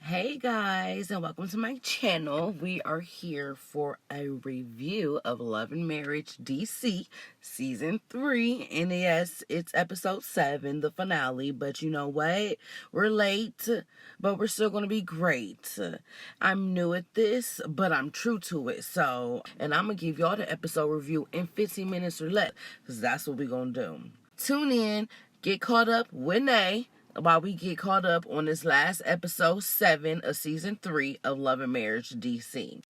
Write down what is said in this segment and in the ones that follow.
Hey guys, and welcome to my channel. We are here for a review of Love and Marriage DC Season 3. And yes, it's episode 7, the finale. But you know what? We're late, but we're still going to be great. I'm new at this, but I'm true to it. And I'm going to give y'all the episode review in 15 minutes or less, because that's what we're going to do. Tune in, get caught up with Nay, while we get caught up on this last episode 7 of season 3 of Love and Marriage DC.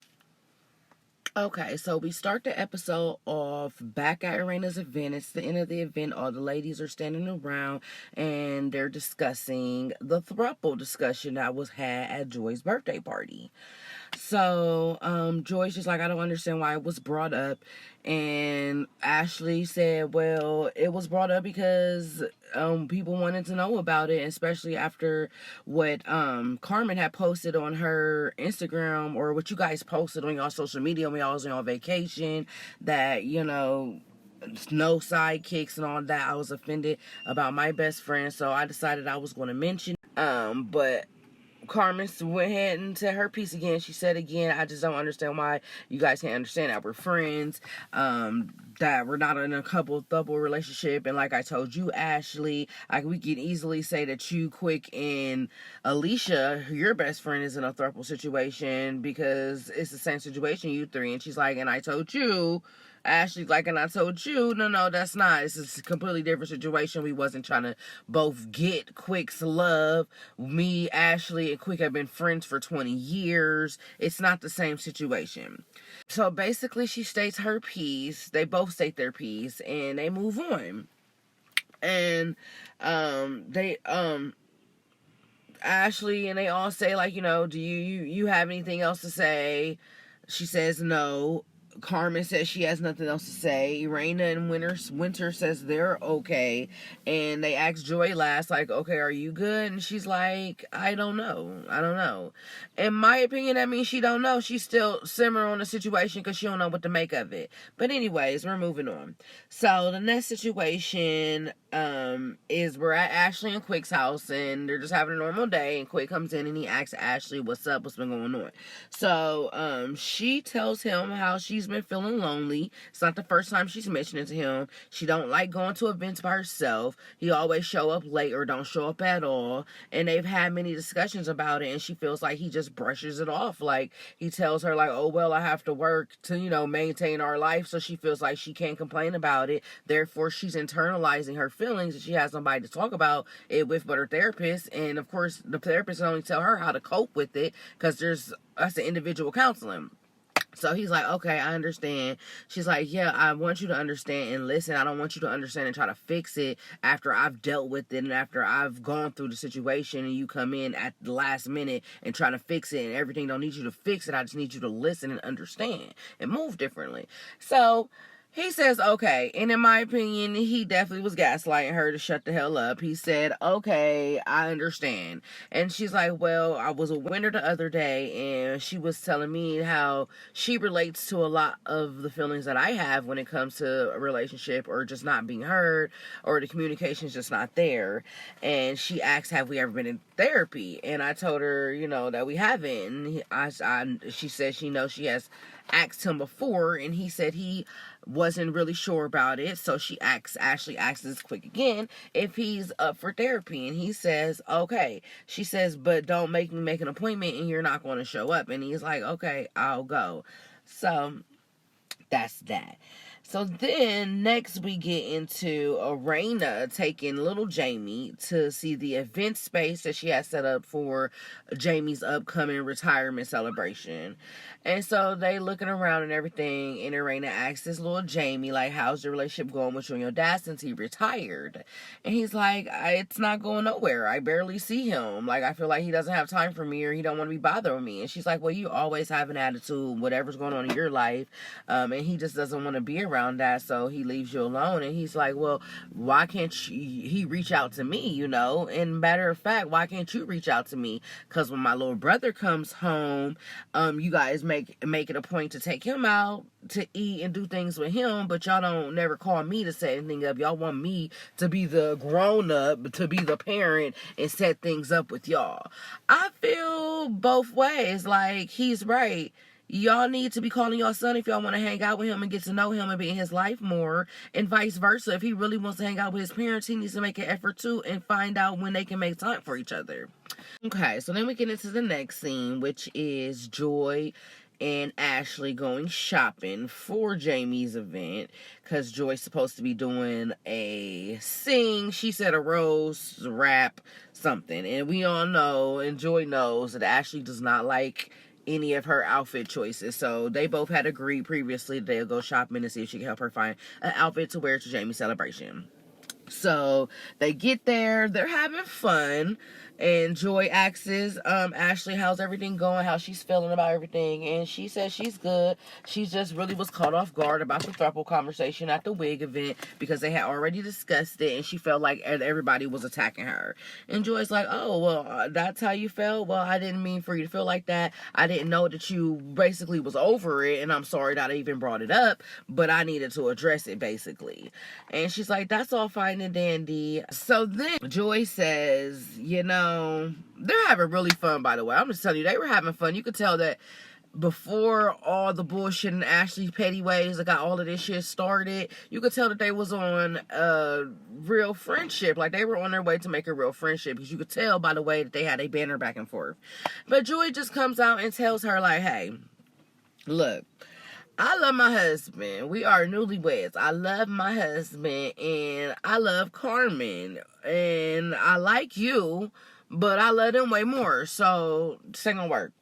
Okay, so we start the episode off back at Arena's event. It's the end of the event. All the ladies are standing around and they're discussing the throuple discussion that was had at Joy's birthday party. So, Joy's just like, I don't understand why it was brought up. And Ashley said, well, it was brought up because people wanted to know about it, especially after what Carmen had posted on her Instagram, or what you guys posted on your social media when y'all was on vacation, that, no sidekicks and all that. I was offended about my best friend, so I decided I was going to mention. But Carmen went ahead and said her piece again. She said again, I just don't understand why you guys can't understand that we're friends, that we're not in a throuple relationship. And like I told you, Ashley, we can easily say that you, Quick, and Alicia, your best friend, is in a throuple situation, because it's the same situation, you three. And she's like, and I told you, Ashley's like, and I told you, no, that's not. It's a completely different situation. We wasn't trying to both get Quick's love. Me, Ashley, and Quick have been friends for 20 years. It's not the same situation. So basically, she states her piece. They both state their piece, and they move on. And Ashley and they all say, like, do you have anything else to say? She says no. Carmen says she has nothing else to say. Irena and Winter says they're okay. And they ask Joy last, like, okay, are you good? And she's like, I don't know. In my opinion, that means she don't know. She's still simmering on the situation because she don't know what to make of it. But anyways, we're moving on. So the next situation is we're at Ashley and Quick's house, and they're just having a normal day, and Quick comes in and he asks Ashley what's up, what's been going on. So she tells him how she's been feeling lonely. It's not the first time she's mentioned it to him. She don't like going to events by herself. He always show up late or don't show up at all, and they've had many discussions about it, and she feels like he just brushes it off. Like, he tells her, like, oh, well, I have to work to maintain our life, so she feels like she can't complain about it. Therefore, she's internalizing her feelings, and she has somebody to talk about it with but her therapist. And of course, the therapist can only tell her how to cope with it, because that's the individual counseling. So he's like, okay, I understand. She's like, yeah, I want you to understand and listen. I don't want you to understand and try to fix it after I've dealt with it and after I've gone through the situation, and you come in at the last minute and try to fix it, and everything. Don't need you to fix it. I just need you to listen and understand and move differently. So he says, okay. And in my opinion, he definitely was gaslighting her to shut the hell up. He said, okay, I understand. And she's like, well, I was a winner the other day, and she was telling me how she relates to a lot of the feelings that I have when it comes to a relationship, or just not being heard, or the communication's just not there. And she asked, have we ever been in therapy? And I told her, that we haven't. And she said she knows she has asked him before, and he said he wasn't really sure about it. So Ashley asks this Quick again if he's up for therapy, and he says okay. She says, but don't make me make an appointment and you're not going to show up. And he's like, okay, I'll go. So that's that. So then next we get into Arena taking little Jamie to see the event space that she has set up for Jamie's upcoming retirement celebration. And so they looking around and everything, and Arena asks this little Jamie, like, how's your relationship going with you and your dad since he retired? And he's like, it's not going nowhere. I barely see him. Like, I feel like he doesn't have time for me, or he don't want to be bothering me. And she's like, well, you always have an attitude, whatever's going on in your life, and he just doesn't want to be around that, so he leaves you alone. And he's like, well, why can't he reach out to me, And matter of fact, why can't you reach out to me? Because when my little brother comes home, you guys make it a point to take him out to eat and do things with him, but y'all don't never call me to set anything up. Y'all want me to be the grown up, to be the parent, and set things up with y'all. I feel go both ways. Like, he's right. Y'all need to be calling your son if y'all want to hang out with him and get to know him and be in his life more, and vice versa. If he really wants to hang out with his parents, he needs to make an effort too and find out when they can make time for each other. Okay, so then we get into the next scene, which is Joy and Ashley going shopping for Jamie's event, because Joy's supposed to be doing a sing, she said a rose, rap, something. And we all know, and Joy knows, that Ashley does not like any of her outfit choices. So they both had agreed previously that they'll go shopping and see if she can help her find an outfit to wear to Jamie's celebration. So they get there, they're having fun, and Joy asks Ashley how's everything going, how she's feeling about everything, and she says she's good. She just really was caught off guard about the throuple conversation at the wig event because they had already discussed it, and she felt like everybody was attacking her. And Joy's like, oh, well, that's how you felt? Well, I didn't mean for you to feel like that. I didn't know that you basically was over it, and I'm sorry that I even brought it up, but I needed to address it, basically. And she's like, that's all fine and dandy. So then Joy says, you know, they're having really fun, by the way. I'm just telling you, they were having fun. You could tell that before all the bullshit and Ashley's petty ways that got all of this shit started, you could tell that they was on a real friendship. Like, they were on their way to make a real friendship, because you could tell by the way that they had a banter back and forth. But Joy just comes out and tells her, like, hey, look, I love my husband. We are newlyweds. I love my husband, and I love Carmen, and I like you, but I love them way more, so this ain't gonna work.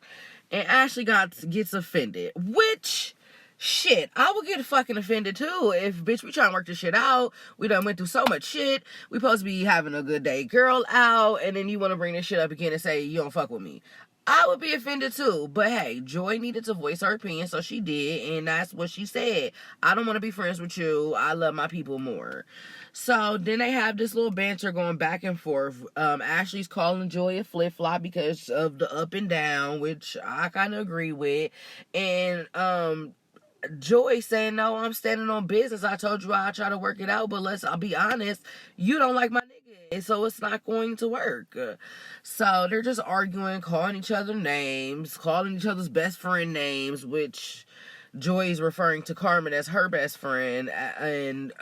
And Ashley gets offended, which, shit, I would get fucking offended too if, bitch, we trying to work this shit out. We done went through so much shit. We supposed to be having a good day girl out, and then you want to bring this shit up again and say you don't fuck with me. I would be offended too, but hey, Joy needed to voice her opinion, so she did, and that's what she said. I don't want to be friends with you. I love my people more. So then they have this little banter going back and forth. Ashley's calling Joy a flip-flop because of the up and down, which I kind of agree with. And Joy saying, no, I'm standing on business. I told you I'll try to work it out, but I'll be honest, you don't like my nigga, so it's not going to work. So they're just arguing, calling each other names, calling each other's best friend names, which Joy's referring to Carmen as her best friend, and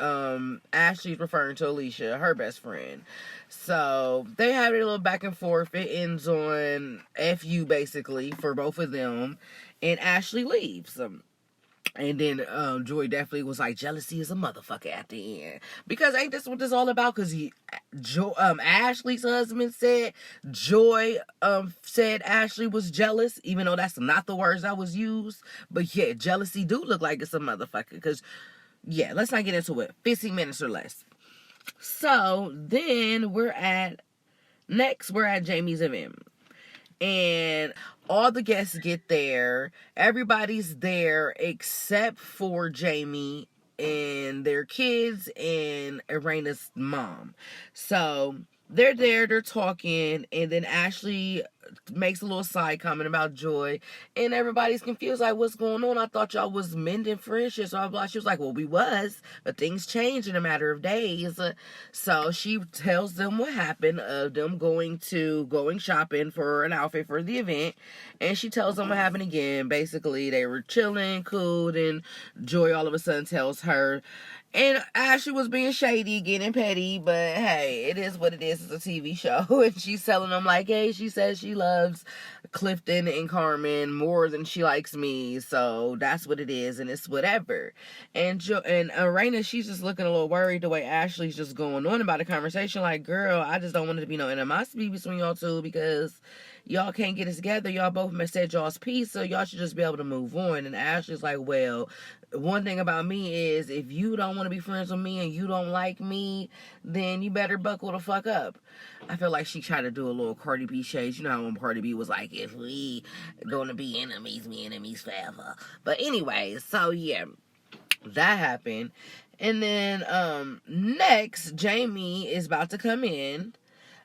Ashley's referring to Alicia, her best friend. So they have a little back and forth. It ends on FU, basically, for both of them, and Ashley leaves. And then Joy definitely was like, jealousy is a motherfucker at the end. Because ain't this what this all about? Because Ashley's husband said Joy said Ashley was jealous, even though that's not the words that was used. But yeah, jealousy do look like it's a motherfucker. Because, yeah, let's not get into it. 15 minutes or less. So then we're at Jamie's event. And all the guests get there. Everybody's there except for Jamie and their kids and Irana's mom. So they're there, they're talking, and then Ashley makes a little side comment about Joy, and everybody's confused, like, what's going on? I thought y'all was mending friendships, blah, blah. She was like, well, we was, but things change in a matter of days. So she tells them what happened of them going shopping for an outfit for the event, and she tells them what happened again. Basically, they were chilling, cool, and Joy all of a sudden tells her, and Ashley was being shady, getting petty, but hey, it is what it is. It's a TV show. And she's telling them, like, hey, she says she loves Clifton and Carmen more than she likes me, so that's what it is, and it's whatever. And Irana, she's just looking a little worried the way Ashley's just going on about the conversation, like, girl, I just don't want it to be no animosity between y'all two, because y'all can't get it together. Y'all both said y'all's piece, so y'all should just be able to move on. And Ashley's like, well, one thing about me is, if you don't want to be friends with me and you don't like me, then you better buckle the fuck up. I feel like she tried to do a little Cardi B shade. You know how when Cardi B was like, if we gonna be enemies, we enemies forever. But anyway, so yeah, that happened. And then next, Jamie is about to come in.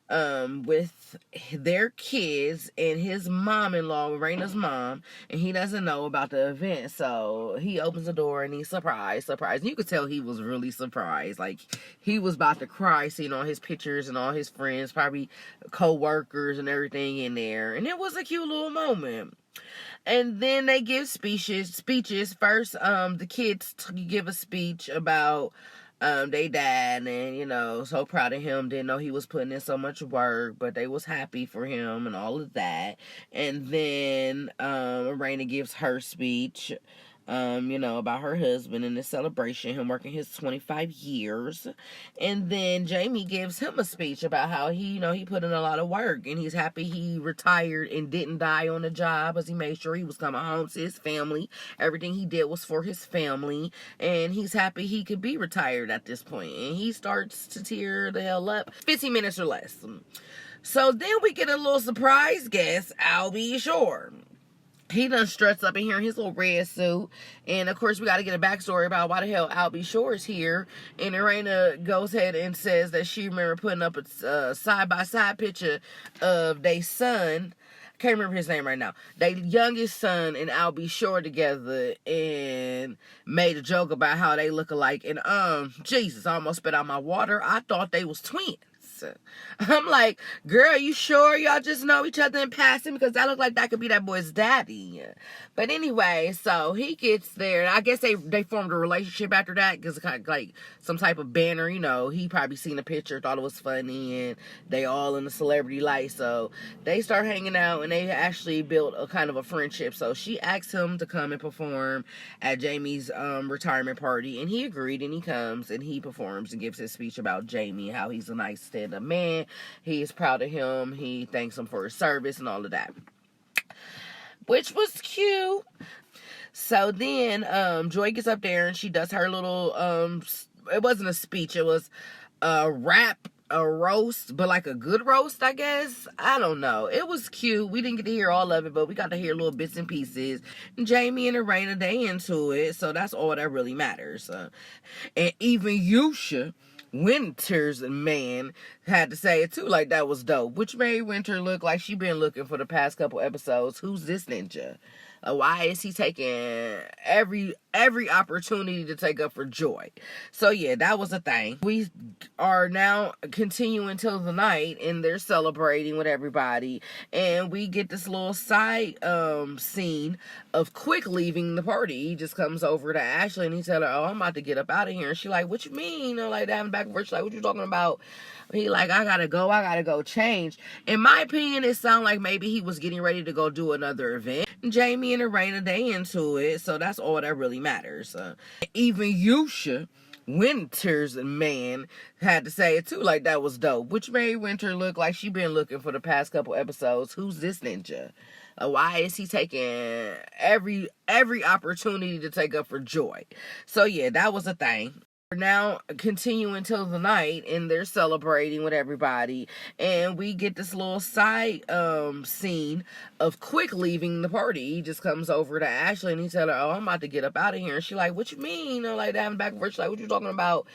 with their kids and his mom-in-law, Raina's mom, and he doesn't know about the event. So he opens the door and he's surprised. And you could tell he was really surprised. Like, he was about to cry seeing all his pictures and all his friends, probably co-workers and everything in there. And it was a cute little moment. And then they give speeches. First, the kids give a speech about they dad, and so proud of him. Didn't know he was putting in so much work, but they was happy for him and all of that. And then Raina gives her speech, about her husband and the celebration, him working his 25 years. And then Jamie gives him a speech about how he put in a lot of work and he's happy he retired and didn't die on the job, as he made sure he was coming home to his family. Everything he did was for his family, and he's happy he could be retired at this point. And he starts to tear the hell up. 15 minutes or less. So then we get a little surprise guest, Albie Shore. He done struts up in here in his little red suit. And, of course, we got to get a backstory about why the hell Albie Shore is here. And Raina goes ahead and says that she remember putting up a side-by-side picture of their son. I can't remember his name right now. Their youngest son and Albie Shore together, and made a joke about how they look alike. And, Jesus, I almost spit out my water. I thought they was twins. I'm like, girl, you sure y'all just know each other in passing? Because that looked like that could be that boy's daddy. But anyway, so he gets there. And I guess they formed a relationship after that, because it's kind of like some type of banner. He probably seen a picture, thought it was funny, and they all in the celebrity light. So they start hanging out, and they actually built a kind of a friendship. So she asked him to come and perform at Jamie's retirement party, and he agreed, and he comes and he performs and gives his speech about Jamie, how he's a nice stand-up man. He is proud of him. He thanks him for his service and all of that, which was cute. So then Joy gets up there and she does her little it wasn't a speech, it was a rap, a roast, but like a good roast, I guess. I don't know. It was cute. We didn't get to hear all of it, but we got to hear little bits and pieces. And Jamie and Raina, they into it, so that's all that really matters. And even Yusha Winter's man had to say it too, like that was dope, which made Winter look like she been looking for the past couple episodes. Who's this ninja? Why is he taking every opportunity to take up for Joy? So yeah, that was a thing. We are now continuing till the night, and they're celebrating with everybody, and we get this little side scene of Quick leaving the party. He just comes over to Ashley and he tell her, "Oh, I'm about to get up out of here." And she like, "What you mean?" Like that, and back and forth. She's like, "What you talking about?" He like, I gotta go change. In my opinion, it sounded like maybe he was getting ready to go do another event. Jamie and Raina, they into it, so that's all that really matters. Even Yusha Winter's man had to say it too, like that was dope, which made Winter look like she been looking for the past couple episodes. Who's this ninja? Why is he taking every opportunity to take up for Joy? So yeah, that was a thing. We're now continuing till the night, and they're celebrating with everybody, and we get this little side scene of Quick leaving the party. He just comes over to Ashley and he tell her, "Oh, I'm about to get up out of here." And she like, "What you mean?" Like that, and back and forth. She's like, "What you talking about?"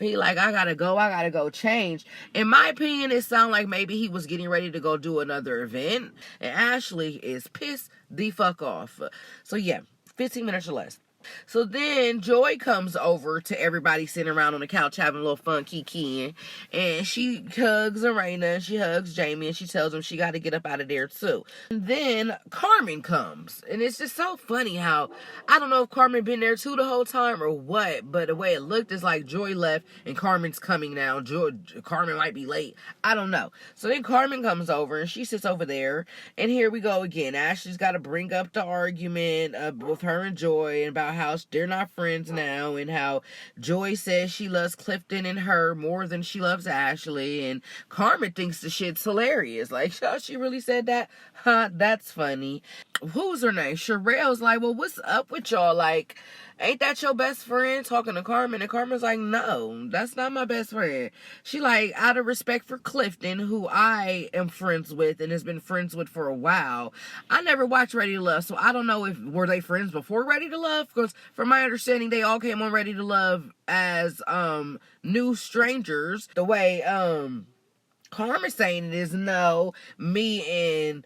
He like, I gotta go change. In my opinion, it sounded like maybe he was getting ready to go do another event, and Ashley is pissed the fuck off. So yeah, 15 minutes or less. So then Joy comes over to everybody sitting around on the couch having a little fun kikiing, and she hugs Raina, she hugs Jamie, and she tells him she got to get up out of there too. And then Carmen comes, and it's just so funny how, I don't know if Carmen been there too the whole time or what, but the way it looked is like Joy left and Carmen's coming now. Carmen might be late. I don't know. So then Carmen comes over and she sits over there, and here we go again. Ashley's got to bring up the argument with her and Joy and about how they're not friends now, and how Joy says she loves Clifton and her more than she loves Ashley, and Carmen thinks the shit's hilarious. Like, oh, she really said that? Huh, that's funny. Who's her name? Sherelle's like, well, what's up with y'all? Like, ain't that your best friend? Talking to Carmen, and Carmen's like, no, that's not my best friend. She like, out of respect for Clifton, who I am friends with and has been friends with for a while. I never watched Ready to Love, so I don't know if were they friends before Ready to Love, because from my understanding, they all came on Ready to Love as new strangers. The way Carmen saying it is no. Me and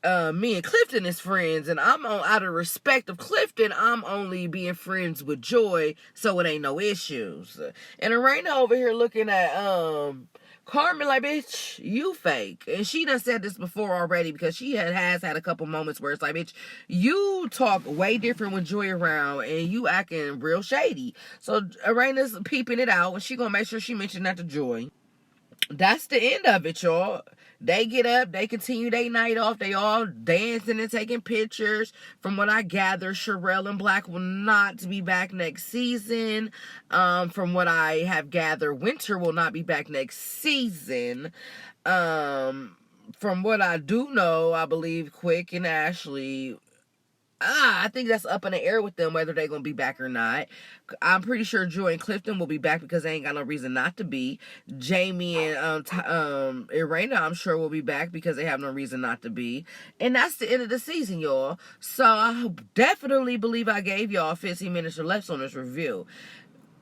Clifton is friends, and I'm on out of respect of Clifton, I'm only being friends with Joy, so it ain't no issues. And Arena over here looking at Carmen like, bitch, you fake. And she done said this before already, because she has had a couple moments where it's like, bitch, you talk way different when Joy around, and you acting real shady. So Arena's peeping it out, and she gonna make sure she mentioned that to Joy. That's the end of it, y'all. They get up, they continue their night off, they all dancing and taking pictures. From what I gather, Sherelle and Black will not be back next season. From what I have gathered, Winter will not be back next season. From what I do know, I believe Quick and Ashley, I think that's up in the air with them, whether they're going to be back or not. I'm pretty sure Joy and Clifton will be back because they ain't got no reason not to be. Jamie and Irena, I'm sure, will be back because they have no reason not to be. And that's the end of the season, y'all. So I definitely believe I gave y'all 15 minutes or less on this review.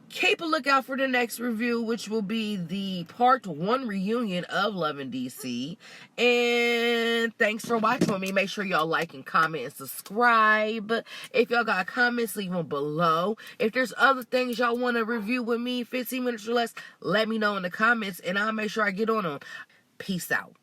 Keep a lookout for the next review, which will be the part 1 reunion of LMDC. And thanks for watching with me. Make sure y'all like and comment and subscribe. If y'all got comments, leave them below. If there's other things y'all want to review with me, 15 minutes or less, let me know in the comments, and I'll make sure I get on them. Peace out.